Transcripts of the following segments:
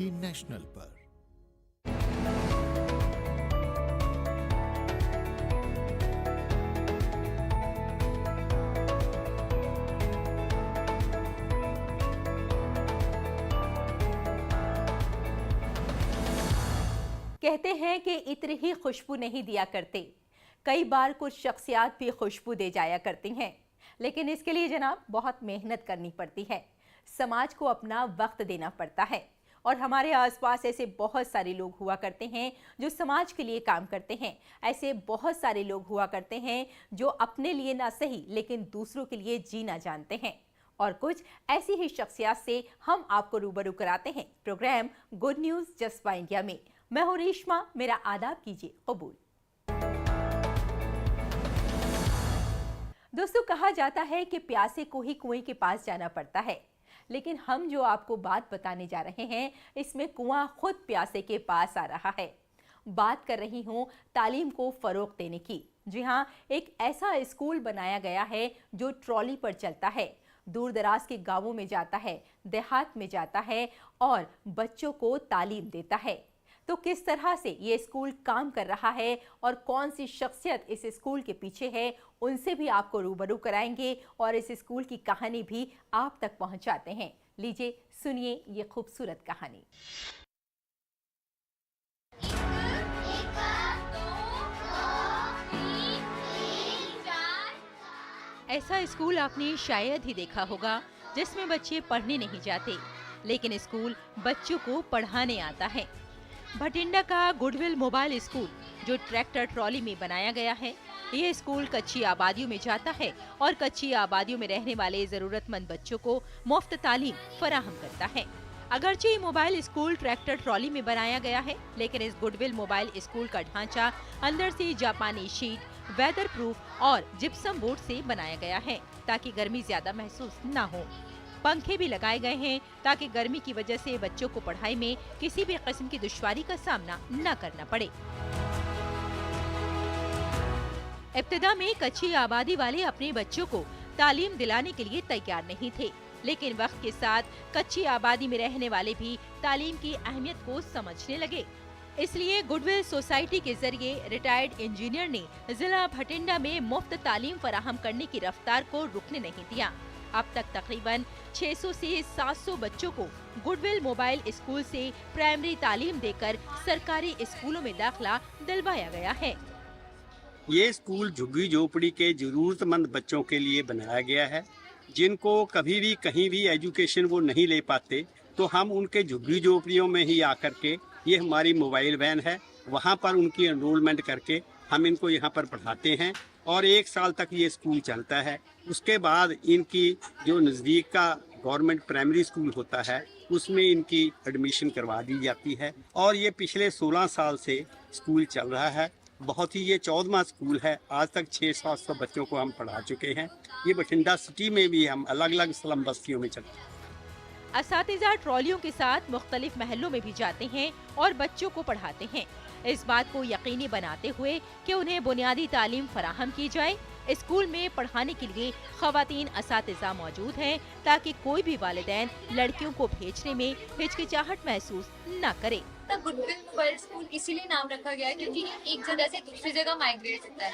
National पर। कहते हैं कि इत्र ही खुशबू नहीं दिया करते, कई बार कुछ शख्सियात भी खुशबू दे जाया करती हैं, लेकिन इसके लिए जनाब बहुत मेहनत करनी पड़ती है, समाज को अपना वक्त देना पड़ता है। और हमारे आसपास ऐसे बहुत सारे लोग हुआ करते हैं जो समाज के लिए काम करते हैं। ऐसे बहुत सारे लोग हुआ करते हैं जो अपने लिए ना सही लेकिन दूसरों के लिए जीना जानते हैं। और कुछ ऐसी ही शख्सियत से हम आपको रूबरू कराते हैं प्रोग्राम गुड न्यूज जज्बा इंडिया में। मैं हूं रेशमा, मेरा आदाब कीजिए कबूल। दोस्तों, कहा जाता है कि प्यासे को ही कुएं के पास जाना पड़ता है, लेकिन हम जो आपको बात बताने जा रहे हैं इसमें कुआं खुद प्यासे के पास आ रहा है। बात कर रही हूं तालीम को फरोग देने की। जी हां, एक ऐसा स्कूल बनाया गया है जो ट्रॉली पर चलता है, दूर दराज के गांवों में जाता है, देहात में जाता है और बच्चों को तालीम देता है। तो किस तरह से ये स्कूल काम कर रहा है और कौन सी शख्सियत इस स्कूल के पीछे है, उनसे भी आपको रूबरू कराएंगे और इस स्कूल की कहानी भी आप तक पहुंचाते हैं। लीजिए सुनिए ये खूबसूरत कहानी। ऐसा स्कूल आपने शायद ही देखा होगा जिसमें बच्चे पढ़ने नहीं जाते, लेकिन स्कूल बच्चों को पढ़ाने आता है। भटिंडा का गुडविल मोबाइल स्कूल जो ट्रैक्टर ट्रॉली में बनाया गया है, ये स्कूल कच्ची आबादियों में जाता है और कच्ची आबादियों में रहने वाले जरूरतमंद बच्चों को मुफ्त तालीम फराहम करता है। अगरचे मोबाइल स्कूल ट्रैक्टर ट्रॉली में बनाया गया है, लेकिन इस गुडविल मोबाइल स्कूल का ढांचा अंदर से जापानी शीट, वेदर प्रूफ और जिप्सम बोर्ड से बनाया गया है ताकि गर्मी ज्यादा महसूस न हो। पंखे भी लगाए गए हैं ताकि गर्मी की वजह से बच्चों को पढ़ाई में किसी भी किस्म की दुश्वारी का सामना न करना पड़े। इब्तिदा में कच्ची आबादी वाले अपने बच्चों को तालीम दिलाने के लिए तैयार नहीं थे, लेकिन वक्त के साथ कच्ची आबादी में रहने वाले भी तालीम की अहमियत को समझने लगे। इसलिए गुडविल सोसाइटी के जरिए रिटायर्ड इंजीनियर ने जिला भटिंडा में मुफ्त तालीम फराहम करने की रफ्तार को रुकने नहीं दिया। अब तक तकरीबन 600 से 700 बच्चों को गुडविल मोबाइल स्कूल से प्राइमरी तालीम देकर सरकारी स्कूलों में दाखिला दिलवाया गया है। ये स्कूल झुग्गी झोपड़ी के जरूरतमंद बच्चों के लिए बनाया गया है, जिनको कभी भी कहीं भी एजुकेशन वो नहीं ले पाते, तो हम उनके झुग्गी झोपड़ियों में ही आकर के, ये हमारी मोबाइल वैन है, वहाँ पर उनकी एनरोलमेंट करके हम इनको यहाँ पर पढ़ाते हैं और 1 साल तक ये स्कूल चलता है। उसके बाद इनकी जो नज़दीक का गवर्नमेंट प्राइमरी स्कूल होता है उसमें इनकी एडमिशन करवा दी जाती है और ये पिछले 16 साल से स्कूल चल रहा है। बहुत ही ये 14वां स्कूल है। आज तक 600-700 बच्चों को हम पढ़ा चुके हैं। ये बठिंडा सिटी में भी हम अलग अलग स्लम बस्तियों में चलते हैं। असातिज़ा ट्रॉलियों के साथ मुख्तलिफ महलों में भी जाते हैं और बच्चों को पढ़ाते हैं, इस बात को यकीनी बनाते हुए कि उन्हें बुनियादी तालीम फराहम की जाए। स्कूल में पढ़ाने के लिए खवातीन असातिज़ा मौजूद हैं ताकि कोई भी वालिदैन लड़कियों को भेजने में हिचकिचाहट महसूस न करे। गुडविल मोबाइल स्कूल इसीलिए नाम रखा गया है क्योंकि एक जगह से दूसरी जगह माइग्रेट होता है।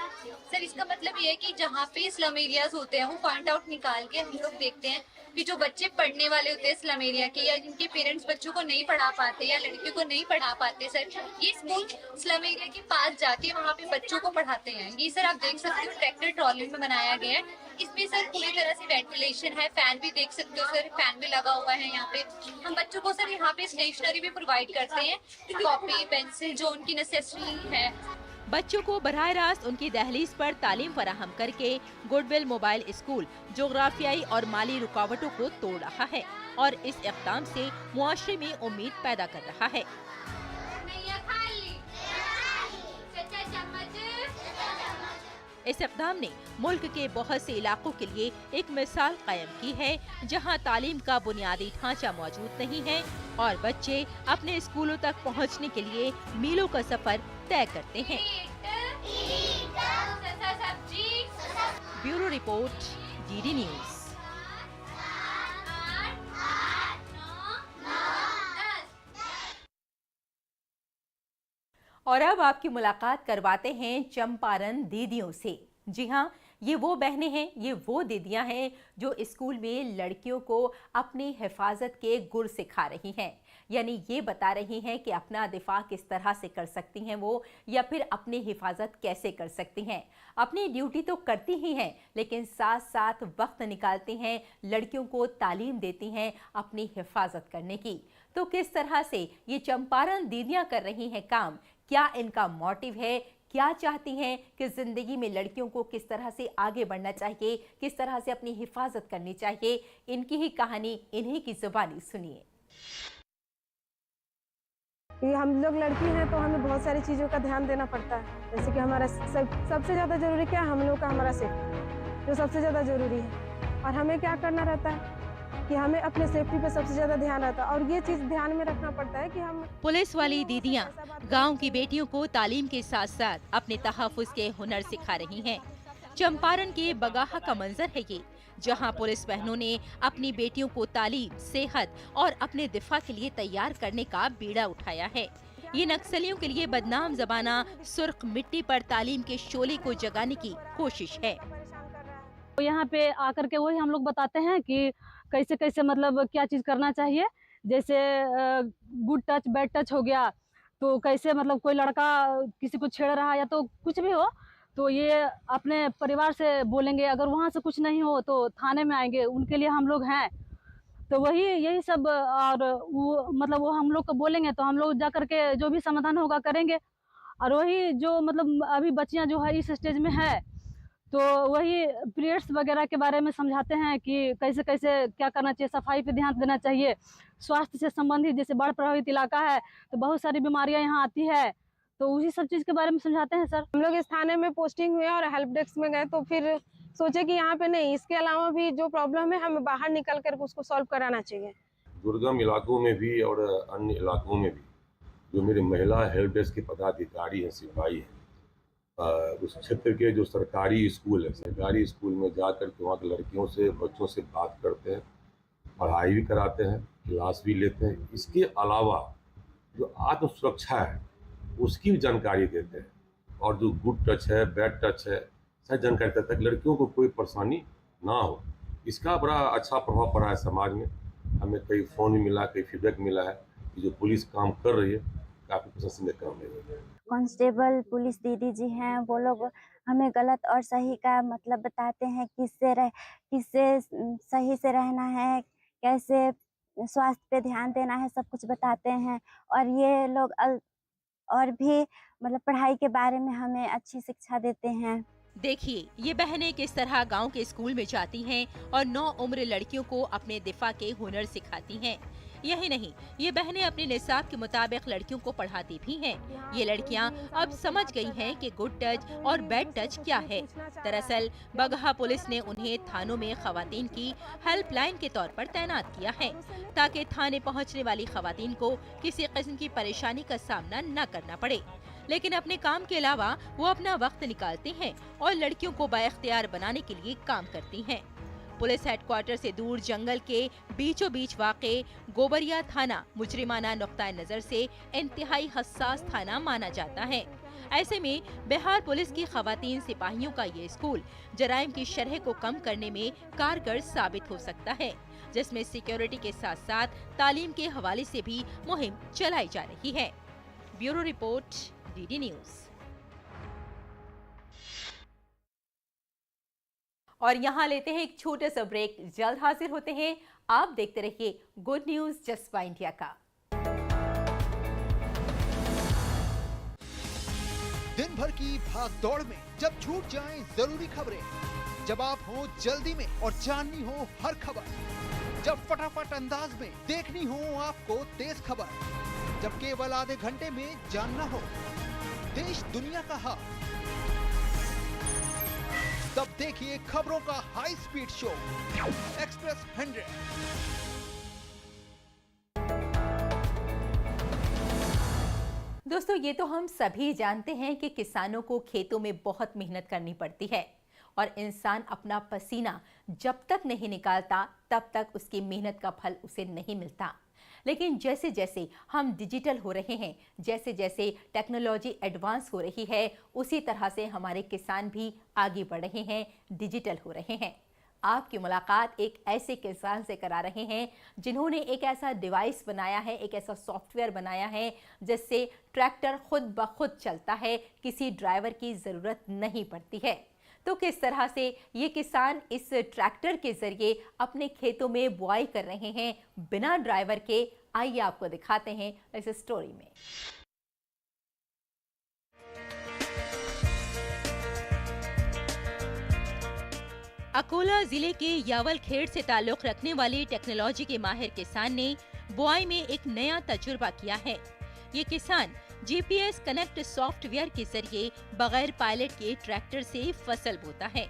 सर, इसका मतलब ये है कि जहाँ पे स्लम एरियाज होते हैं वो पॉइंट आउट निकाल के हम लोग देखते हैं कि जो बच्चे पढ़ने वाले होते हैं स्लम एरिया के, या जिनके पेरेंट्स बच्चों को नहीं पढ़ा पाते या लड़कियों को नहीं पढ़ा पाते, सर ये स्कूल स्लम एरिया के पास जाके वहाँ पे बच्चों को पढ़ाते हैं। ये सर आप देख सकते हो ट्रैक्टर ट्रॉली में बनाया गया है। इसमें सर पूरी तरह से वेंटिलेशन है, फैन भी देख सकते हो सर, फैन भी लगा हुआ है यहाँ पे। हम बच्चों को सर यहाँ पे स्टेशनरी भी प्रोवाइड करते हैं, कॉपी पेंसिल जो उनकी नेसेसरी है। बच्चों को बराह रास्त उनकी दहलीज पर तालीम फराहम करके गुडविल मोबाइल स्कूल जोग्राफियाई और माली रुकावटों को तोड़ रहा है और इस इक़दाम से मुआशरे में उम्मीद पैदा कर रहा है। इस इक़दाम ने मुल्क के बहुत से इलाकों के लिए एक मिसाल कायम की है जहां तालीम का बुनियादी ढांचा मौजूद नहीं है और बच्चे अपने स्कूलों तक पहुंचने के लिए मीलों का सफर तय करते हैं। Bureau report, DD news. और अब आपकी मुलाकात करवाते हैं चंपारण दीदियों से। जी हाँ, ये वो बहनें हैं, ये वो दीदियां हैं जो स्कूल में लड़कियों को अपनी हिफाजत के गुर सिखा रही हैं। यानी ये बता रही हैं कि अपना दिफा किस तरह से कर सकती हैं वो, या फिर अपनी हिफाजत कैसे कर सकती हैं। अपनी ड्यूटी तो करती ही हैं, लेकिन साथ साथ वक्त निकालती हैं, लड़कियों को तालीम देती हैं अपनी हिफाजत करने की। तो किस तरह से ये चंपारण दीदियां कर रही हैं काम, क्या इनका मोटिव है, क्या चाहती हैं कि जिंदगी में लड़कियों को किस तरह से आगे बढ़ना चाहिए, किस तरह से अपनी हिफाजत करनी चाहिए, इनकी ही कहानी इन्हीं की जुबानी सुनिए। कि हम लोग लड़की हैं तो हमें बहुत सारी चीज़ों का ध्यान देना पड़ता है। जैसे कि हमारा सबसे ज़्यादा ज़रूरी क्या है, हम लोग का हमारा सेफ्टी जो सबसे ज़्यादा ज़रूरी है। और हमें क्या करना रहता है कि हमें अपने सेफ्टी पे सबसे ज़्यादा ध्यान रहता है, और ये चीज़ ध्यान में रखना पड़ता है कि हम पुलिस वाली दीदियां गांव की बेटियों को तालीम के साथ साथ अपने तहफ्फुज़ के हुनर सिखा रही हैं। चंपारण के बगाहा का मंजर है ये, जहां पुलिस बहनों ने अपनी बेटियों को तालीम, सेहत और अपने दिफा के लिए तैयार करने का बीड़ा उठाया है। ये नक्सलियों के लिए बदनाम जमाना सुर्ख मिट्टी पर तालीम के शोले को जगाने की कोशिश है। तो यहाँ पे आकर के वही हम लोग बताते हैं कि कैसे कैसे मतलब क्या चीज़ करना चाहिए। जैसे गुड टच बैड टच हो गया, तो कैसे मतलब कोई लड़का किसी को छेड़ रहा है या तो कुछ भी हो, तो ये अपने परिवार से बोलेंगे। अगर वहाँ से कुछ नहीं हो तो थाने में आएंगे, उनके लिए हम लोग हैं। तो वही यही सब, और वो मतलब वो हम लोग को बोलेंगे तो हम लोग जा करके जो भी समाधान होगा करेंगे। और वही जो मतलब अभी बच्चियाँ जो है इस स्टेज में है, तो वही पीरियड्स वगैरह के बारे में समझाते हैं कि कैसे कैसे क्या करना चाहिए, सफाई पे ध्यान देना चाहिए। स्वास्थ्य से संबंधित, जैसे बाढ़ प्रभावित इलाका है तो बहुत सारी बीमारियां यहाँ आती है, तो उसी सब चीज़ के बारे में समझाते हैं सर। हम लोग इस थाने में पोस्टिंग हुए और हेल्प डेस्क में गए, तो फिर सोचे कि यहाँ पे नहीं, इसके अलावा भी जो प्रॉब्लम है हमें बाहर निकल कर उसको सॉल्व कराना चाहिए। दुर्गम इलाकों में भी और अन्य इलाकों में भी जो मेरे महिला हेल्प डेस्क के पदाधिकारी हैं, सिपाही हैं, उस क्षेत्र के जो सरकारी स्कूल है, सरकारी स्कूल में जाकर के वहाँ के लड़कियों से, बच्चों से बात करते हैं, पढ़ाई भी कराते हैं, क्लास भी लेते हैं। इसके अलावा जो आत्म सुरक्षा है उसकी भी जानकारी देते हैं, और जो गुड टच है, बैड टच है, सारी जानकारी देते हैं ताकि लड़कियों को कोई परेशानी ना हो। इसका बड़ा अच्छा प्रभाव पड़ा है समाज में। हमें कई फ़ोन भी मिला, कई फीडबैक मिला है कि जो पुलिस काम कर रही है काफ़ी प्रशंसनीय काम है। कांस्टेबल पुलिस दीदी जी हैं, वो लोग हमें गलत और सही का मतलब बताते हैं, किससे सही से रहना है, कैसे स्वास्थ्य पे ध्यान देना है, सब कुछ बताते हैं। और ये लोग और भी मतलब पढ़ाई के बारे में हमें अच्छी शिक्षा देते हैं। देखिए ये बहनें किस तरह गांव के स्कूल में जाती हैं और 9 उम्र लड़कियों को अपने दिफा के हुनर सिखाती हैं। यही नहीं, ये बहनें अपने निसाब के मुताबिक लड़कियों को पढ़ाती भी हैं। ये लड़कियां अब समझ गई हैं कि गुड टच और बैड टच क्या है। दरअसल बगहा पुलिस ने उन्हें थानों में खवातीन की हेल्पलाइन के तौर पर तैनात किया है, ताकि थाने पहुंचने वाली खवातीन को किसी किस्म की परेशानी का सामना न करना पड़े। लेकिन अपने काम के अलावा वो अपना वक्त निकालती हैं और लड़कियों को बाइख्तियार बनाने के लिए काम करती हैं। पुलिस हेडक्वार्टर से दूर जंगल के बीचों बीच वाक़े गोबरिया थाना मुजरिमाना नुक्ता नजर से इंतहाई हसास थाना माना जाता है। ऐसे में बिहार पुलिस की खवातीन सिपाहियों का ये स्कूल जराइम की शरह को कम करने में कारगर साबित हो सकता है, जिसमें सिक्योरिटी के साथ साथ तालीम के हवाले से भी मुहिम चलाई जा रही है। Bureau report, DD news. और यहाँ लेते हैं एक छोटा सा ब्रेक, जल्द हाजिर होते हैं। आप देखते रहिए गुड न्यूज जज्बा इंडिया का। दिन भर की भाग दौड़ में जब छूट जाएं जरूरी खबरें, जब आप हो जल्दी में और जाननी हो हर खबर, जब फटाफट अंदाज में देखनी हो आपको तेज खबर, जब केवल आधे घंटे में जानना हो देश दुनिया का हाल, तब देखिए खबरों का हाई स्पीड शो एक्सप्रेस 100। दोस्तों ये तो हम सभी जानते हैं कि किसानों को खेतों में बहुत मेहनत करनी पड़ती है, और इंसान अपना पसीना जब तक नहीं निकालता तब तक उसकी मेहनत का फल उसे नहीं मिलता। लेकिन जैसे जैसे हम डिजिटल हो रहे हैं, जैसे जैसे टेक्नोलॉजी एडवांस हो रही है, उसी तरह से हमारे किसान भी आगे बढ़ रहे हैं, डिजिटल हो रहे हैं। आपकी मुलाकात एक ऐसे किसान से करा रहे हैं जिन्होंने एक ऐसा डिवाइस बनाया है, एक ऐसा सॉफ्टवेयर बनाया है जिससे ट्रैक्टर खुद ब खुद चलता है, किसी ड्राइवर की ज़रूरत नहीं पड़ती है। तो किस तरह से ये किसान इस ट्रैक्टर के जरिए अपने खेतों में बुआई कर रहे हैं बिना ड्राइवर के, आइए आपको दिखाते हैं इस स्टोरी में। अकोला जिले के यावलखेड़ से ताल्लुक रखने वाले टेक्नोलॉजी के माहिर किसान ने बुआई में एक नया तजुर्बा किया है। ये किसान GPS कनेक्ट सॉफ्टवेयर के जरिए बगैर पायलट के ट्रैक्टर से फसल बोता है।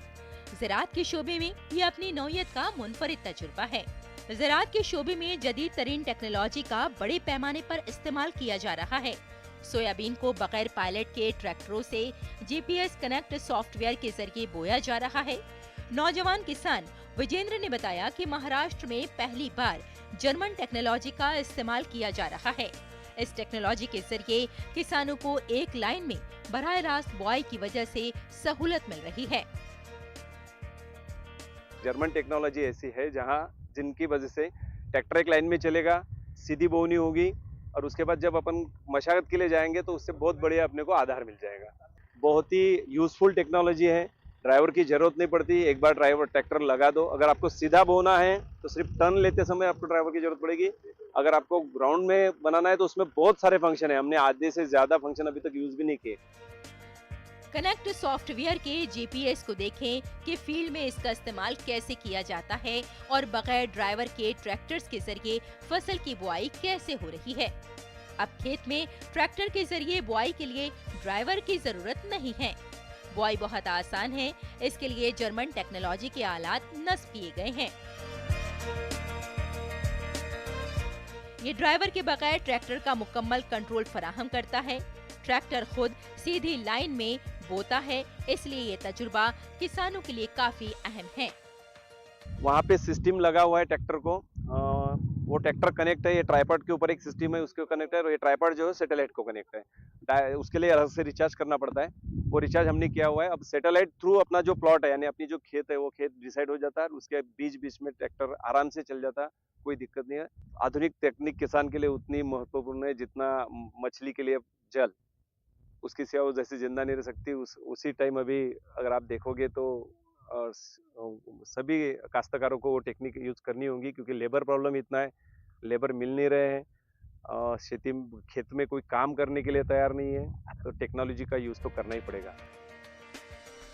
ज़राअत के शोबे में ये अपनी नौयत का मुनफरिद तजुर्बा है। ज़राअत के शोबे में जदीद तरीन टेक्नोलॉजी का बड़े पैमाने पर इस्तेमाल किया जा रहा है। सोयाबीन को बगैर पायलट के ट्रैक्टरों से GPS कनेक्ट सॉफ्टवेयर के जरिए बोया जा रहा है। नौजवान किसान विजेंद्र ने बताया कि महाराष्ट्र में पहली बार जर्मन टेक्नोलॉजी का इस्तेमाल किया जा रहा है। इस टेक्नोलॉजी के जरिए किसानों को एक लाइन में बराह रास्त बुआई की वजह से सहूलत मिल रही है। जर्मन टेक्नोलॉजी ऐसी है जहां जिनकी वजह से ट्रैक्टर एक लाइन में चलेगा, सीधी बोनी होगी और उसके बाद जब अपन मशागत के लिए जाएंगे तो उससे बहुत बढ़िया अपने को आधार मिल जाएगा। बहुत ही यूजफुल टेक्नोलॉजी है, ड्राइवर की जरूरत नहीं पड़ती। एक बार ड्राइवर ट्रैक्टर लगा दो, अगर आपको सीधा बोना है तो सिर्फ टर्न लेते समय आपको ड्राइवर की जरूरत पड़ेगी। अगर आपको ग्राउंड में बनाना है तो उसमें बहुत सारे फंक्शन है, हमने आधे से ज्यादा फंक्शन अभी तक यूज भी नहीं किए। कनेक्ट सॉफ्टवेयर के GPS को देखें कि फील्ड में इसका इस्तेमाल कैसे किया जाता है और बगैर ड्राइवर के ट्रैक्टर्स के जरिए फसल की बुआई कैसे हो रही है। अब खेत में ट्रैक्टर के जरिए बुआई के लिए ड्राइवर की जरूरत नहीं है। बुआई बहुत आसान है, इसके लिए जर्मन टेक्नोलॉजी के आलात नस्ब किए गए हैं। ये ड्राइवर के बगैर ट्रैक्टर का मुकम्मल कंट्रोल फराहम करता है। ट्रैक्टर खुद सीधी लाइन में बोता है, इसलिए ये तजुर्बा किसानों के लिए काफी अहम है। वहाँ पे सिस्टम लगा हुआ है ट्रैक्टर को, वो ट्रैक्टर कनेक्ट है, ये ट्राइपॉड के ऊपर एक सिस्टम है उसके कनेक्ट है और ये ट्राइपॉड जो है सैटेलाइट को कनेक्ट है। उसके लिए अलग से रिचार्ज करना पड़ता है, वो रिचार्ज हमने किया हुआ है। अब सैटेलाइट थ्रू अपना जो प्लॉट है यानी अपनी जो खेत है वो खेत डिसाइड हो जाता है, उसके बीच बीच में ट्रैक्टर आराम से चल जाता है, कोई दिक्कत नहीं है। आधुनिक तकनीक किसान के लिए उतनी महत्वपूर्ण है जितना मछली के लिए जल, उसकी सेवा वो जैसे जिंदा नहीं रह सकती। उसी टाइम अभी अगर आप देखोगे तो सभी काश्तकारों को वो टेक्निक यूज करनी होगी क्योंकि लेबर प्रॉब्लम इतना है, लेबर मिल नहीं रहे हैं, खेत में कोई काम करने के लिए तैयार नहीं है, तो टेक्नोलॉजी का यूज तो करना ही पड़ेगा।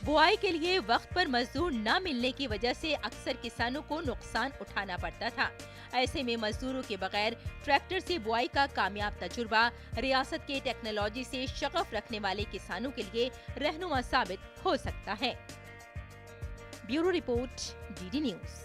बुआई के लिए वक्त पर मजदूर न मिलने की वजह से अक्सर किसानों को नुकसान उठाना पड़ता था। ऐसे में मजदूरों के बगैर ट्रैक्टर से बुआई का कामयाब तजुर्बा रियासत के टेक्नोलॉजी से शगफ रखने वाले किसानों के लिए रहनुमा साबित हो सकता है। Bureau report, DD news.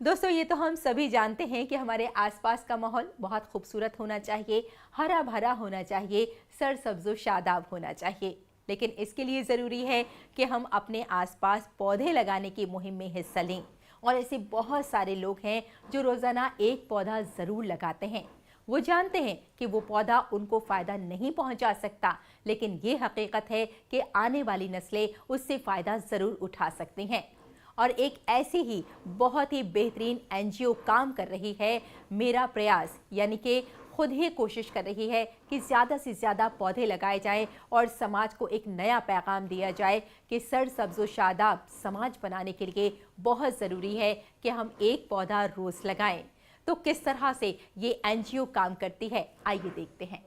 दोस्तों, ये तो हम सभी जानते हैं कि हमारे आसपास का माहौल बहुत खूबसूरत होना चाहिए, हरा भरा होना चाहिए, सरसब्ज़ो शादाब होना चाहिए, लेकिन इसके लिए ज़रूरी है कि हम अपने आसपास पौधे लगाने की मुहिम में हिस्सा लें। और ऐसे बहुत सारे लोग हैं जो रोज़ाना एक पौधा ज़रूर लगाते हैं। वो जानते हैं कि वो पौधा उनको फ़ायदा नहीं पहुंचा सकता, लेकिन ये हकीकत है कि आने वाली नस्लें उससे फ़ायदा ज़रूर उठा सकती हैं। और एक ऐसी ही बहुत ही बेहतरीन NGO काम कर रही है, मेरा प्रयास, यानी कि खुद ही कोशिश कर रही है कि ज़्यादा से ज़्यादा पौधे लगाए जाएं और समाज को एक नया पैगाम दिया जाए कि सरसब्ज़ो शादाब समाज बनाने के लिए बहुत ज़रूरी है कि हम एक पौधा रोज़ लगाएं। तो किस तरह से ये NGO काम करती है, आइए देखते हैं।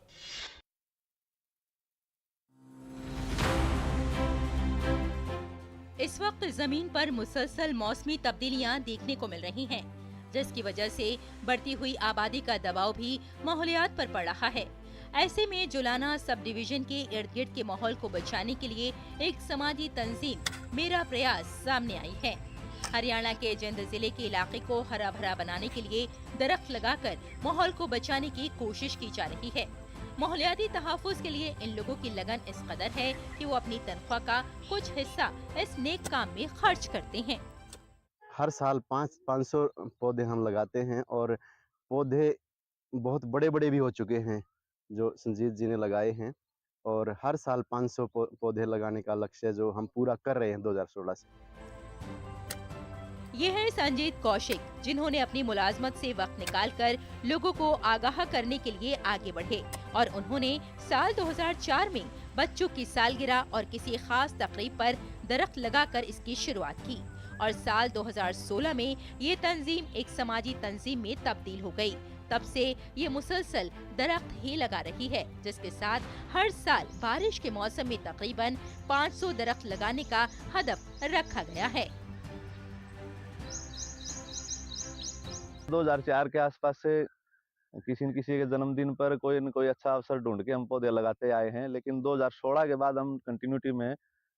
इस वक्त जमीन पर मुसलसल मौसमी तब्दीलियां देखने को मिल रही हैं, जिसकी वजह से बढ़ती हुई आबादी का दबाव भी माहौलियात पर पड़ रहा है। ऐसे में जुलाना सब डिवीजन के इर्द गिर्द के माहौल को बचाने के लिए एक समाजी तंजीम मेरा प्रयास सामने आई है। हरियाणा के जिंद जिले के इलाके को हरा भरा बनाने के लिए दरख्त लगाकर माहौल को बचाने की कोशिश की जा रही है। माहौलियाती तहफ़्फ़ुज़ के लिए इन लोगों की लगन इस कदर है कि वो अपनी तनख्वाह का कुछ हिस्सा इस नेक काम में खर्च करते हैं। हर साल 500 पौधे हम लगाते हैं और पौधे बहुत बड़े-बड़े भी हो चुके हैं जो संजीत जी ने लगाए हैं और हर साल 500 पौधे लगाने का लक्ष्य जो हम पूरा कर रहे हैं 2016 से। ये है संजीत कौशिक, जिन्होंने अपनी मुलाजमत से वक्त निकालकर लोगों को आगाह करने के लिए आगे बढ़े और उन्होंने साल 2004 में बच्चों की सालगिरह और किसी खास तकरीब पर दरख्त लगाकर इसकी शुरुआत की और साल 2016 में ये तंजीम एक समाजी तंजीम में तब्दील हो गई। तब से ये मुसलसल दरख्त ही लगा रही है, जिसके साथ हर साल बारिश के मौसम में तकरीबन 500 दरख्त लगाने का हदफ रखा गया है। 2004 के आसपास से किसी न किसी के जन्मदिन पर कोई न कोई अच्छा अवसर ढूंढ के हम पौधे लगाते आए हैं, लेकिन 2016 के बाद हम कंटिन्यूटी में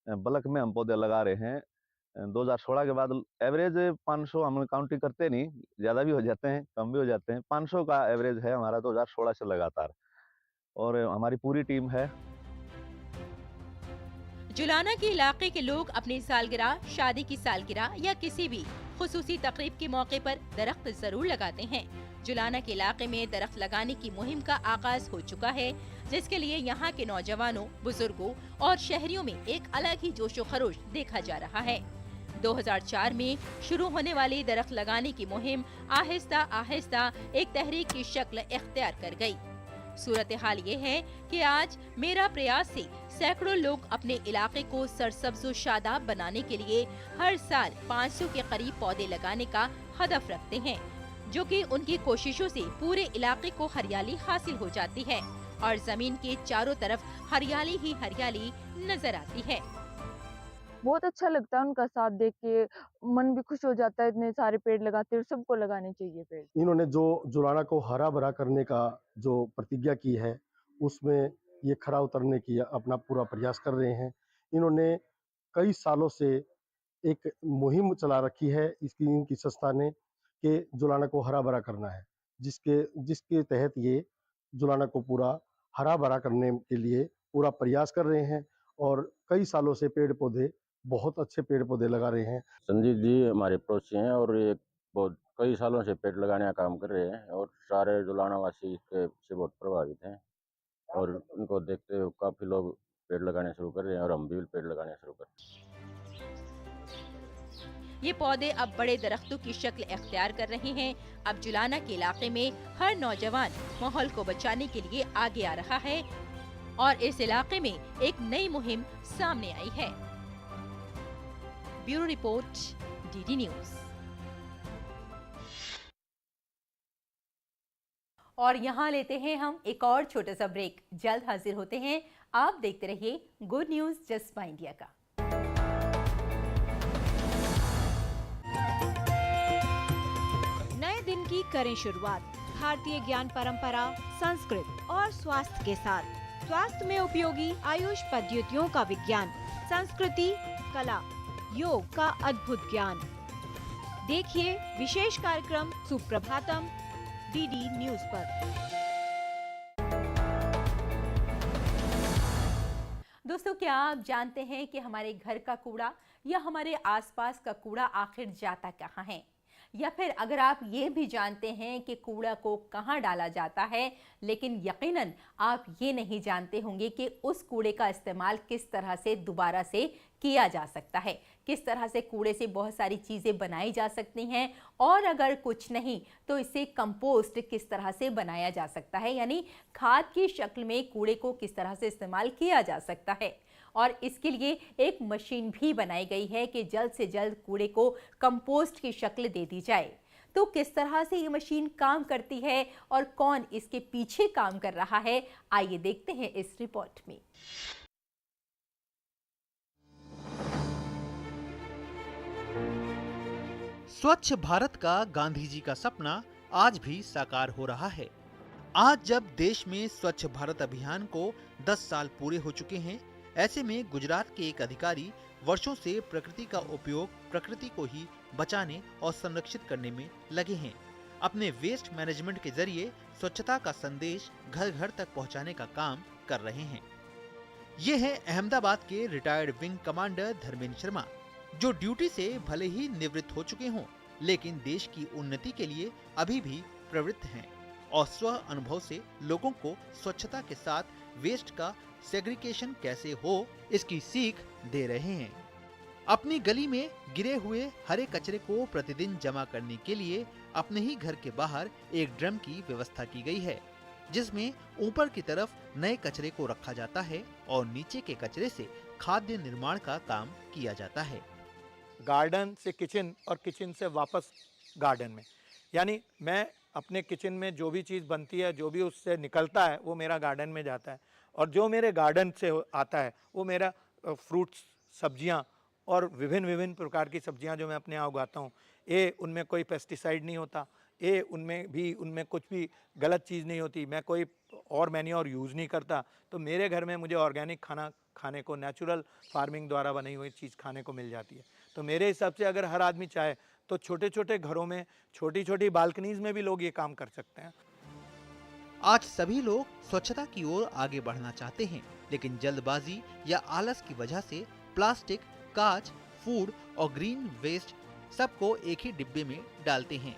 बल्क में हम पौधे लगा रहे हैं। 2016 के बाद एवरेज 500 हम काउंटिंग करते नहीं, ज़्यादा भी हो जाते हैं, कम भी हो जाते हैं। 500 का एवरेज है हमारा 2016 से लगातार और हमारी पूरी टीम है। जुलाना के इलाके के लोग अपनी सालगिरह, शादी की सालगिरह या किसी भी खुसूसी तकरीब के मौके पर दरख्त जरूर लगाते हैं। जुलाना के इलाके में दरख्त लगाने की मुहिम का आगाज हो चुका है, जिसके लिए यहाँ के नौजवानों, बुजुर्गों और शहरियों में एक अलग ही जोशो खरोश देखा जा रहा है। 2004 में शुरू होने वाली दरख्त लगाने की मुहिम आहिस्ता आहिस्ता एक तहरीक की शक्ल इख्तियार कर गई। सूरत हाल ये है कि आज मेरा प्रयास से सैकड़ों लोग अपने इलाके को सरसब्ज शादाब बनाने के लिए हर साल 500 के करीब पौधे लगाने का हदफ रखते हैं, जो कि उनकी कोशिशों से पूरे इलाके को हरियाली हासिल हो जाती है और जमीन के चारों तरफ हरियाली ही हरियाली नजर आती है। बहुत अच्छा लगता है उनका साथ देख के, मन भी खुश हो जाता है। इतने सारे पेड़ लगाते हैं, सबको लगाने चाहिए पेड़। इन्होंने जो जुलाना को हरा भरा करने का जो प्रतिज्ञा की है, उसमें ये खरा उतरने की अपना पूरा प्रयास कर रहे हैं। इन्होंने कई सालों से एक मुहिम चला रखी है इनकी संस्था ने कि जुलाना को हरा भरा करना है, जिसके तहत ये जुलाना को पूरा हरा भरा करने के लिए पूरा प्रयास कर रहे हैं और कई सालों से पेड़ पौधे, बहुत अच्छे पेड़ पौधे लगा रहे हैं। संजीत जी हमारे पड़ोसी हैं और ये बहुत कई सालों से पेड़ लगाने का काम कर रहे हैं और सारे जुलाना वासी इसके से बहुत प्रभावित हैं और उनको देखते हुए काफी लोग पेड़ लगाने शुरू कर रहे हैं और हम भी पेड़ लगाने शुरू कर रहे हैं। ये पौधे अब बड़े दरख्तों की शक्ल इख्तियार कर रहे हैं। अब जुलाना के इलाके में हर नौजवान माहौल को बचाने के लिए आगे आ रहा है और इस इलाके में एक नई मुहिम सामने आई है। Bureau report, DD news. और यहाँ लेते हैं हम एक और छोटा सा ब्रेक। जल्द हाजिर होते हैं। आप देखते रहिए गुड न्यूज जज्बा इंडिया का। नए दिन की करें शुरुआत भारतीय ज्ञान परंपरा, संस्कृत और स्वास्थ्य के साथ। स्वास्थ्य में उपयोगी आयुष पद्धतियों का विज्ञान, संस्कृति, कला, योग का अद्भुत ज्ञान। देखिए विशेष कार्यक्रम सुप्रभातम डीडी न्यूज पर। दोस्तों, क्या आप जानते हैं कि हमारे घर का कूड़ा या हमारे आसपास का कूड़ा आखिर जाता कहाँ है? या फिर अगर आप ये भी जानते हैं कि कूड़ा को कहाँ डाला जाता है, लेकिन यकीनन आप ये नहीं जानते होंगे कि उस कूड़े का इस्तेमाल किस तरह से दोबारा से किया जा सकता है, किस तरह से कूड़े से बहुत सारी चीज़ें बनाई जा सकती हैं और अगर कुछ नहीं तो इससे कंपोस्ट किस तरह से बनाया जा सकता है, यानी खाद की शक्ल में कूड़े को किस तरह से इस्तेमाल किया जा सकता है। और इसके लिए एक मशीन भी बनाई गई है कि जल्द से जल्द कूड़े को कंपोस्ट की शक्ल दे दी जाए। तो किस तरह से ये मशीन काम करती है और कौन इसके पीछे काम कर रहा है, आइए देखते हैं इस रिपोर्ट में। स्वच्छ भारत का गांधी जी का सपना आज भी साकार हो रहा है। आज जब देश में स्वच्छ भारत अभियान को 10 साल पूरे हो चुके हैं, ऐसे में गुजरात के एक अधिकारी वर्षों से प्रकृति का उपयोग, प्रकृति को ही बचाने और संरक्षित करने में लगे हैं। अपने वेस्ट मैनेजमेंट के जरिए स्वच्छता का संदेश घर घर तक पहुंचाने का काम कर रहे हैं। ये है अहमदाबाद के retired wing commander Dharmendra Sharma, जो ड्यूटी से भले ही निवृत्त हो चुके हों, लेकिन देश की उन्नति के लिए अभी भी प्रवृत्त हैं और स्व अनुभव से लोगों को स्वच्छता के साथ वेस्ट का सेग्रीगेशन कैसे हो इसकी सीख दे रहे हैं। अपनी गली में गिरे हुए हरे कचरे को प्रतिदिन जमा करने के लिए अपने ही घर के बाहर एक ड्रम की व्यवस्था की गई है, जिसमें ऊपर की तरफ नए कचरे को रखा जाता है और नीचे के कचरे से खाद्य निर्माण का काम किया जाता है। गार्डन से किचन और किचन से वापस गार्डन में, यानी मैं अपने किचन में जो भी चीज़ बनती है, जो भी उससे निकलता है, वो मेरा गार्डन में जाता है और जो मेरे गार्डन से आता है वो मेरा फ्रूट्स, सब्जियां और विभिन्न विभिन्न प्रकार की सब्जियां जो मैं अपने यहाँ उगाता हूँ, ये उनमें कोई पेस्टिसाइड नहीं होता, ये उनमें कुछ भी गलत चीज़ नहीं होती, मैं कोई और मैन्योर यूज़ नहीं करता। तो मेरे घर में मुझे ऑर्गेनिक खाना खाने को, नेचुरल फार्मिंग द्वारा बनी हुई चीज़ खाने को मिल जाती है। तो मेरे हिसाब से अगर हर आदमी चाहे तो छोटे छोटे घरों में, छोटी छोटी बालकनीज में भी लोग ये काम कर सकते हैं। आज सभी लोग स्वच्छता की ओर आगे बढ़ना चाहते हैं, लेकिन जल्दबाजी या आलस की वजह से प्लास्टिक, कांच, फूड और ग्रीन वेस्ट सबको एक ही डिब्बे में डालते हैं।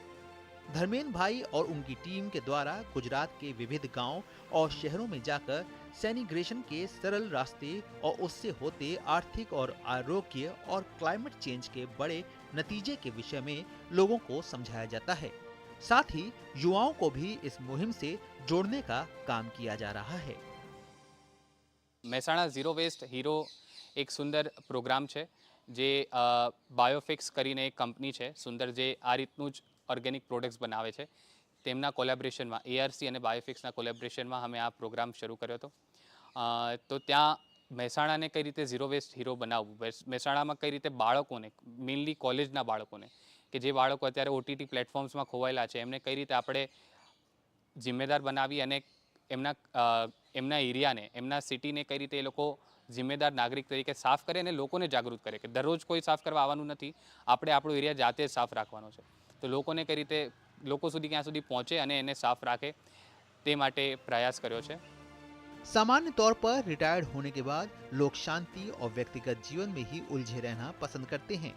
धर्मेंद्र भाई और उनकी टीम के द्वारा गुजरात के विविध गांव और शहरों में जाकर सैनिग्रेशन के सरल रास्ते और उससे होते आर्थिक और आरोग्य और क्लाइमेट चेंज के बड़े नतीजे के विषय में लोगों को समझाया जाता है। साथ ही युवाओं को भी इस मुहिम से जोड़ने का काम किया जा रहा है। મહેસાણા ઝીરો વેસ્ટ હીરો એક સુંદર પ્રોગ્રામ છે જે બાયોફિક્સ કરીને એક કંપની છે સુંદર, જે આ રીતનું જ ઓર્ગેનિક પ્રોડક્ટ્સ બનાવે છે। તેમના કોલેબોરેશનમાં ARC અને બાયોફિક્સના કોલેબોરેશનમાં અમે આ પ્રોગ્રામ શરૂ કર્યો હતો। તો ત્યાં મહેસાણાને કઈ રીતે ઝીરો વેસ્ટ હીરો બનાવવું, મહેસાણામાં કઈ રીતે બાળકોને, મેઇનલી કોલેજના બાળકોને, કે જે બાળકો અત્યારે OTT પ્લેટફોર્મ્સમાં ખોવાયેલા છે, એમને કઈ રીતે આપણે જિમ્મેદાર બનાવી અને એમના એરિયાને, એમના સિટીને કઈ રીતે એ લોકો જિમ્મેદાર નાગરિક તરીકે સાફ કરે અને લોકોને જાગૃત કરે કે દરરોજ કોઈ સાફ કરવા આવવાનું નથી, આપણે આપણો એરિયા જાતે સાફ રાખવાનો છે। તો લોકોને કઈ રીતે, લોકો સુધી ક્યાં સુધી પહોંચે અને એને સાફ રાખે તે માટે પ્રયાસ કર્યો છે। सामान्य तौर पर रिटायर्ड होने के बाद लोग शांति और व्यक्तिगत जीवन में ही उलझे रहना पसंद करते हैं,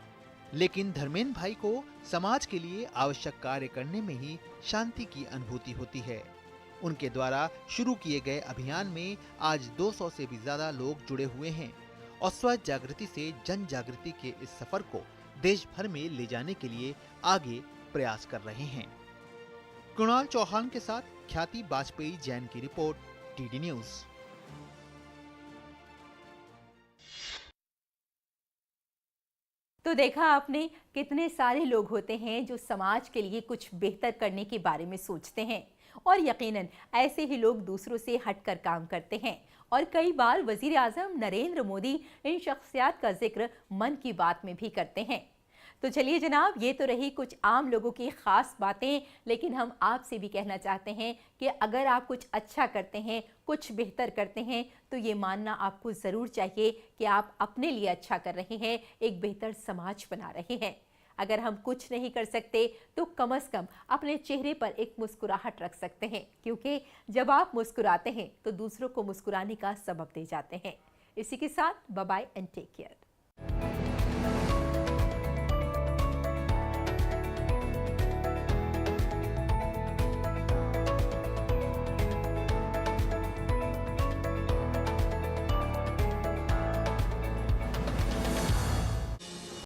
लेकिन धर्मेंद्र भाई को समाज के लिए आवश्यक कार्य करने में ही शांति की अनुभूति होती है। उनके द्वारा शुरू किए गए अभियान में आज 200 से भी ज्यादा लोग जुड़े हुए हैं और स्व जागृति से जन जागृति के इस सफर को देश भर में ले जाने के लिए आगे प्रयास कर रहे हैं। कुणाल चौहान के साथ ख्याति वाजपेयी जैन की रिपोर्ट, TD न्यूज। तो देखा आपने, कितने सारे लोग होते हैं जो समाज के लिए कुछ बेहतर करने के बारे में सोचते हैं और यकीनन ऐसे ही लोग दूसरों से हटकर काम करते हैं। और कई बार वजीर आजम नरेंद्र मोदी इन शख्सियात का जिक्र मन की बात में भी करते हैं। तो चलिए जनाब, ये तो रही कुछ आम लोगों की खास बातें, लेकिन हम आपसे भी कहना चाहते हैं कि अगर आप कुछ अच्छा करते हैं, कुछ बेहतर करते हैं, तो ये मानना आपको ज़रूर चाहिए कि आप अपने लिए अच्छा कर रहे हैं, एक बेहतर समाज बना रहे हैं। अगर हम कुछ नहीं कर सकते तो कम से कम अपने चेहरे पर एक मुस्कुराहट रख सकते हैं, क्योंकि जब आप मुस्कुराते हैं तो दूसरों को मुस्कुराने का सबब दे जाते हैं। इसी के साथ bye bye and take care.